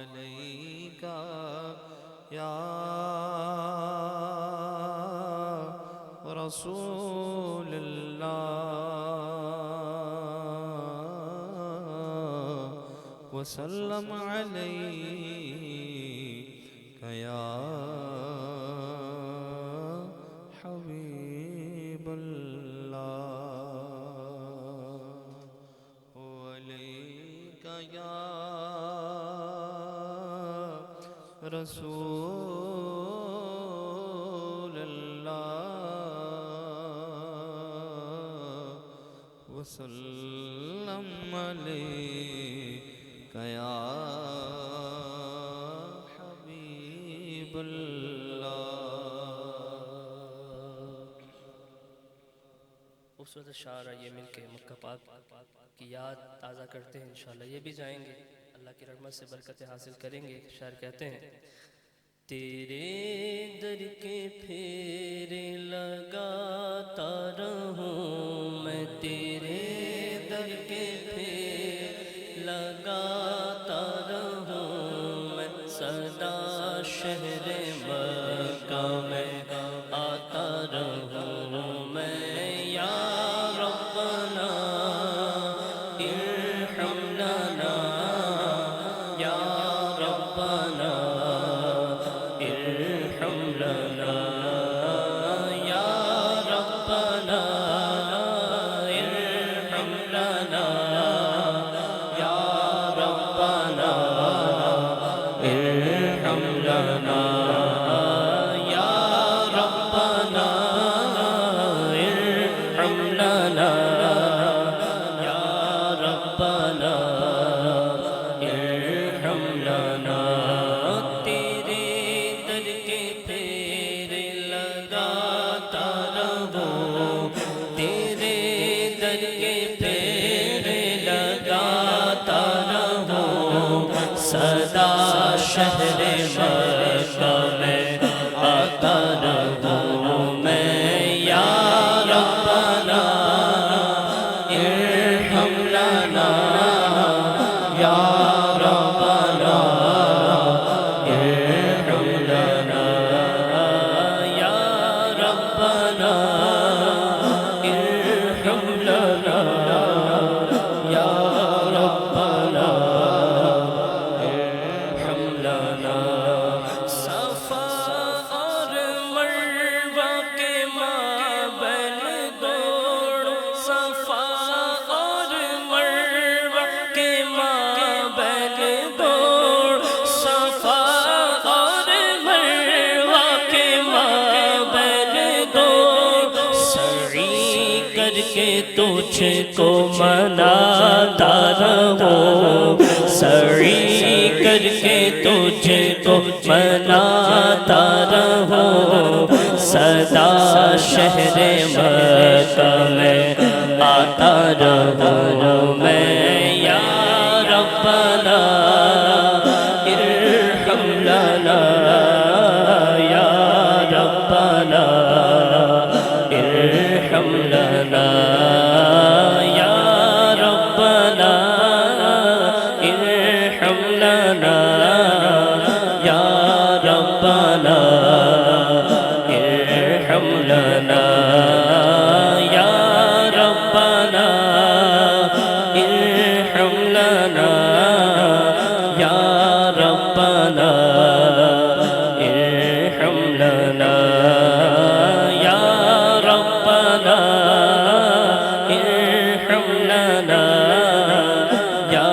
علیکہ یا رسول اللہ وسلم علیکہ یا حبیب اللہ وعلیکہ یا رسول اللہ وسلم علیکہ یا حبیب اللہ۔ خوبصورت اشعار یہ مل کے مکہ پاک کی یاد تازہ کرتے ہیں، انشاءاللہ یہ بھی جائیں گے، اللہ کی رحمت سے برکتیں حاصل کریں گے۔ شاعر کہتے ہیں تیرے در کے پھیرے لگاتا رہوں میں، تیرے در کے پھیرے لگاتا رہوں میں، صدا شہر مکہ میں آتا رہوں میں، یا ربنا ارحم لنا، یا ربنا ارحم لنا، یا ربنا ارحم لنا، یا ربنا ارحم لنا، یا ربنا ارحم لنا، یا ربنا ارحم لنا۔ تیرے در کے پھیرے لگاتا رہوں، تیرے در کے پھیرے لگاتا رہوں، صدا شہر مکہ میں آتا رہوں میں، یا ربنا ارحم لنا، یا ربنا ارحم لنا، یا ربنا ارحم لنا، یا ربنا ارحم لنا۔ صفا اور مروہ کے مابین دوڑ، صفا اور مروہ کے مابین دوڑ، صفا اور مروہ کے مابین دوڑ، سعی کر کے تجھ کو مناتا رہوں، سعی کر کے تجھ کو مناتا رہوں، صدا شہر مکہ میں آتا رہوں میں، یا ربنا ارحم لنا، یا ربنا ارحم لنا، یا ربنا ارحم لنا، یا ربنا ارحم لنا، یا ربنا ارحم لنا، یا ربنا ارحم لنا، یا ربنا ارحم لنا، یا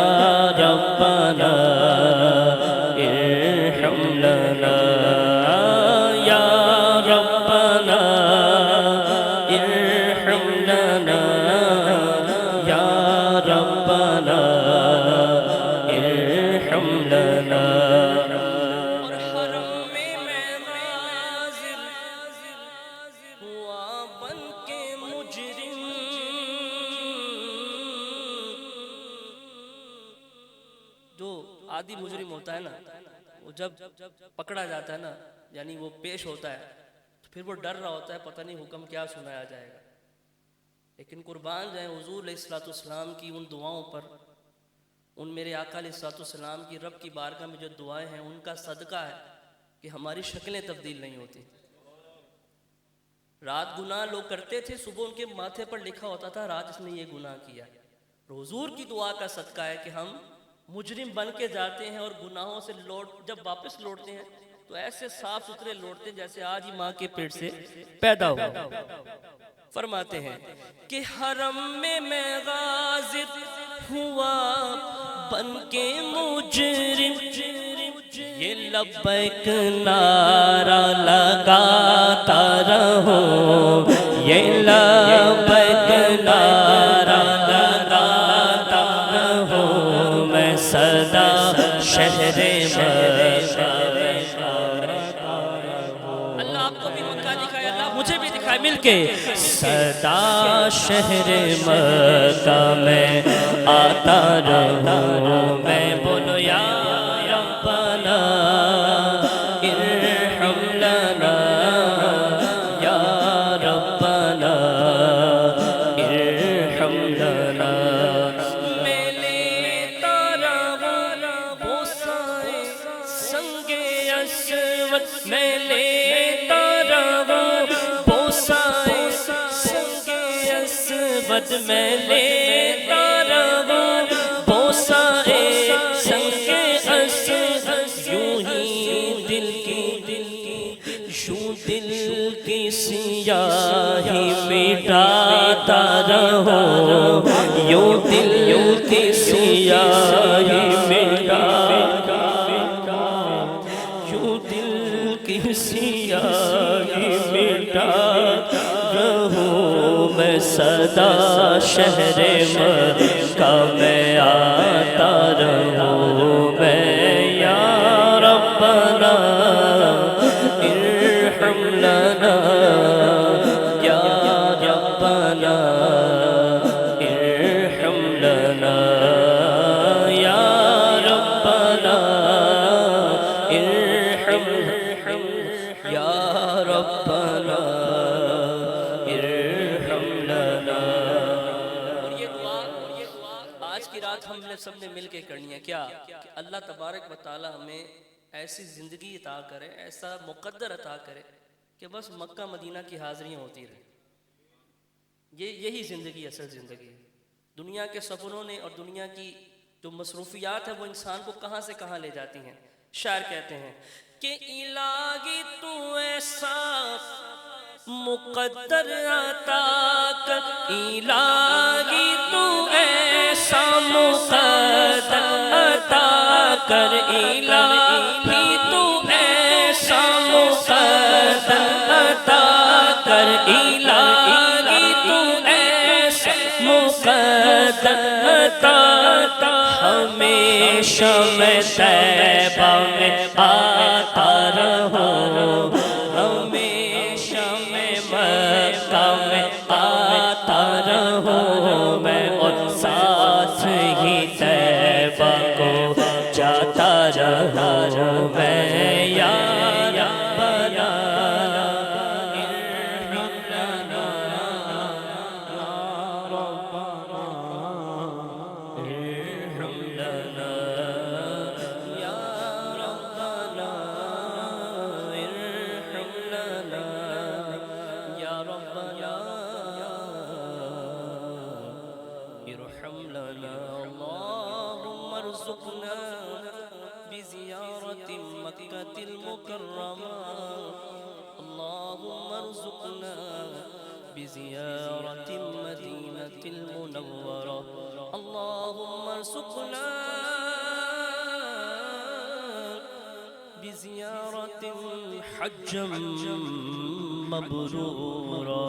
ربنا ارحم لنا، یا ربنا ارحم لنا، یا ربنا ارحم لنا۔ اور حرم میں غازل ہوا بن کے مجرم، جو عادی مجرم ہوتا ہے نا، وہ جب پکڑا جاتا ہے نا، یعنی وہ پیش ہوتا ہے تو پھر وہ ڈر رہا ہوتا ہے، پتہ نہیں حکم کیا سنایا جائے گا۔ لیکن قربان جائیں حضور علیہ الصلوۃ والسلام کی ان دعاؤں پر، ان میرے آقا علیہ الصلوۃ والسلام کی رب کی بارگاہ میں جو دعائیں ہیں ان کا صدقہ ہے کہ ہماری شکلیں تبدیل نہیں ہوتی. رات گناہ لوگ کرتے تھے، صبح ان کے ماتھے پر لکھا ہوتا تھا رات اس نے یہ گناہ کیا. حضور کی دعا کا صدقہ ہے کہ ہم مجرم بن کے جاتے ہیں اور گناہوں سے جب واپس لوٹتے ہیں تو ایسے صاف ستھرے لوٹتے ہیں جیسے آج ہی ماں کے پیٹ سے پیدا ہوا. فرماتے ہیں کہ حرم میں غازر ہوا بن کے مجرم، یہ لبیک نعرہ لگاتا رہوں، یہ لبیک نعرہ لگاتا رہوں میں سدا شہر اللہ آپ کو بھی مکہ دکھائے، اللہ مجھے بھی دکھائے مل کے. سدا شہر مکہ میں آتا رہوں میں، بولو یا ربنا ارحم لنا، یا ربنا ارحم لنا. میں لیتا رہوں بوسائے سنگ اسود، میں لیتا رہوں بوسائے سنگ اسود، میں لیتا رہوں بوسائے سنگ اسود. یوں ہی دل کی سیاہی مٹاتا رہوں، یوں دل کی سیاہی مٹاتا، یوں دل کی سیاہی مٹاتا رہوں میں سدا شہر مکہ میں آتا رہوں میں. یا ربنا ارحم لنا، یا ربنا ارحم لنا، یا ربنا ارحم، یا ربنا ارحم لنا. اور یہ دعا آج کی رات ہم نے سب نے مل کے کرنی ہے. کیا کہ اللہ تبارک و تعالی ہمیں ایسی زندگی عطا کرے، ایسا مقدر عطا کرے کہ بس مکہ مدینہ کی حاضریاں ہوتی رہیں. یہی زندگی اصل زندگی ہے. دنیا کے سفروں نے اور دنیا کی جو مصروفیات ہیں وہ انسان کو کہاں سے کہاں لے جاتی ہیں. شاعر کہتے ہیں کہ الہی تو ایسا مقدر عطا کر، الہی تو ایسا مقدر عطا کر، الہی تو ایسا مقدر عطا کر، الہی تو ایسا مقدر عطا کر. ہمیشہ میں طیبہ میں آتا رہوں، ہمیشہ میں مکہ میں آتا رہوں میں، اور ساتھ ہی طیبہ کو جاتا رہوں میں. یا ربنا ارحم لنا، یا ربنا ارحم لنا، یا ربنا ارحم لنا، یا ربنا ارحم لنا. اللهم ارزقنا بزيارة مكة المكرمة، اللهم ارزقنا بزيارة المدينة المنورة، اللهم ارزقنا بزيارة حجا مبرورا.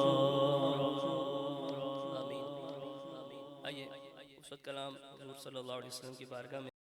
آمین. آئیے اس وقت کلام حضور صلی اللہ علیہ وسلم کی بارگاہ میں